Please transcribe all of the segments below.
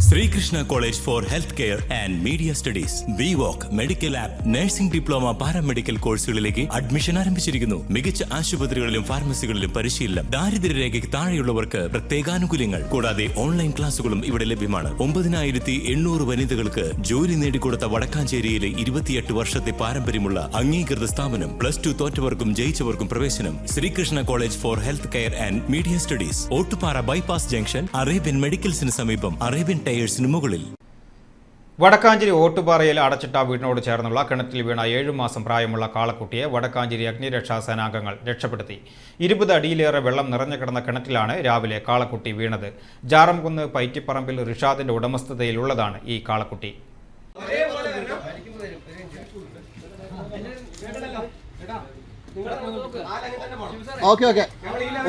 Srikrishna College for Healthcare and Media Studies. VWalk Medical Lab Nursing Diploma Paramedical കോഴ്സുകളിലേക്ക് admission ആരംഭിച്ചിരിക്കുന്നു. മികച്ച ആശുപത്രികളിലും ഫാർമസികളിലും പരിശീലനം. ദാരിദ്ര്യരേഖയ്ക്ക് താഴെയുള്ളവർക്ക് പ്രത്യേകാനുകൂല്യങ്ങൾ. കൂടാതെ ഓൺലൈൻ ക്ലാസുകളും ഇവിടെ ലഭ്യമാണ്. 9800 വനിതകൾക്ക് ജോലി നേടിക്കൊടുത്ത വടക്കാഞ്ചേരിയിലെ 28 വർഷത്തെ പാരമ്പര്യമുള്ള അംഗീകൃത സ്ഥാപനം. +2 തോറ്റവർക്കും ജയിച്ചവർക്കും പ്രവേശനം. Sreekrishna college for health care and media studies. Ottupara bypass junction, Arabian മെഡിക്കൽസിന് സമീപം, അറേബ്യൻ ടയേഴ്സിന് മുകളിൽ. വടക്കാഞ്ചേരി ഓട്ടുപാറയിൽ അടച്ചിട്ട വീടിനോട് ചേർന്നുള്ള കിണറ്റിൽ വീണ 7 മാസം പ്രായമുള്ള കാളക്കുട്ടിയെ വടക്കാഞ്ചേരി അഗ്നിരക്ഷാ സേനാംഗങ്ങൾ രക്ഷപ്പെടുത്തി. 20 അടിയിലേറെ വെള്ളം നിറഞ്ഞു കിടന്ന കിണറ്റിലാണ് രാവിലെ കാളക്കുട്ടി വീണത്. ജാറംകുന്ന് പൈറ്റിപ്പറമ്പിൽ റിഷാദിന്റെ ഉടമസ്ഥതയിലുള്ളതാണ് ഈ കാളക്കുട്ടി.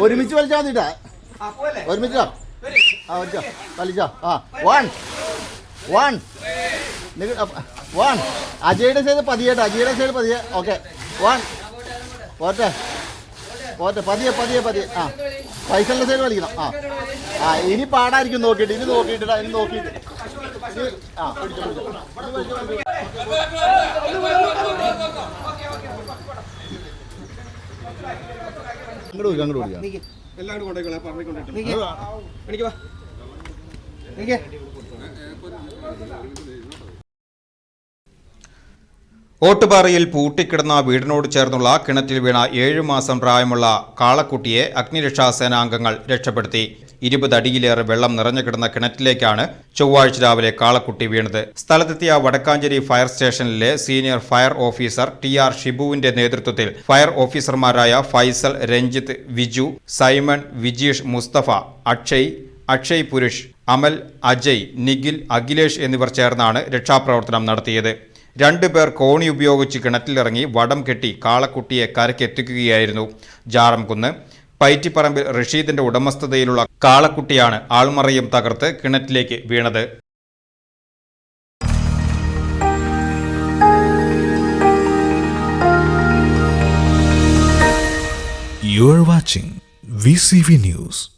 ഒരുമിച്ച് വലിച്ചാൽ മതിട്ടാ, ഒരുമിച്ചോ വലിച്ചോ. അജയുടെ സൈഡ് പതിയേട്ടോ, അജയുടെ സൈഡ് പതിയെ. ഓക്കെ, പോട്ടെ പോട്ടെ, പതിയെ പതിയെ പതിയെ. പൈസയുടെ സൈഡ് വലിക്കണം. ഇനി പാടായിരിക്കും നോക്കിയിട്ട്, ഇനി നോക്കിയിട്ടാ, ഇനി നോക്കിയിട്ട്. അങ്ങോട്ട് വിളിക്കാം. ഓട്ടുപാറയിൽ പൂട്ടിക്കിടന്ന വീടിനോട് ചേർന്നുള്ള കിണറ്റിൽ വീണ 7 മാസം പ്രായമുള്ള കാളക്കുട്ടിയെ അഗ്നിരക്ഷാ സേനാംഗങ്ങൾ രക്ഷപ്പെടുത്തി. 20 അടിയിലേറെ വെള്ളം നിറഞ്ഞു കിടന്ന കിണറ്റിലേക്കാണ് ചൊവ്വാഴ്ച രാവിലെ കാളക്കുട്ടി വീണത്. സ്ഥലത്തെത്തിയ വടക്കാഞ്ചേരി ഫയർ സ്റ്റേഷനിലെ സീനിയർ ഫയർ ഓഫീസർ TR ഷിബുവിന്റെ നേതൃത്വത്തിൽ ഫയർ ഓഫീസർമാരായ ഫൈസൽ, രഞ്ജിത്ത്, വിജു, സൈമൺ, വിജീഷ്, മുസ്തഫ, അക്ഷയ് പുരുഷ്, അമൽ, അജയ്, നിഖിൽ, അഖിലേഷ് എന്നിവർ ചേർന്നാണ് രക്ഷാപ്രവർത്തനം നടത്തിയത്. 2 പേർ കോണി ഉപയോഗിച്ച് കിണറ്റിലിറങ്ങി വടം കെട്ടി കാളക്കുട്ടിയെ കരക്കെത്തിക്കുകയായിരുന്നു. ജാറംകുന്ന് പൈറ്റിപ്പറമ്പിൽ റഷീദിന്റെ ഉടമസ്ഥതയിലുള്ള കാളക്കുട്ടിയാണ് ആൾമറയും തകർത്ത് കിണറ്റിലേക്ക് വീണത്. You are watching VCV News.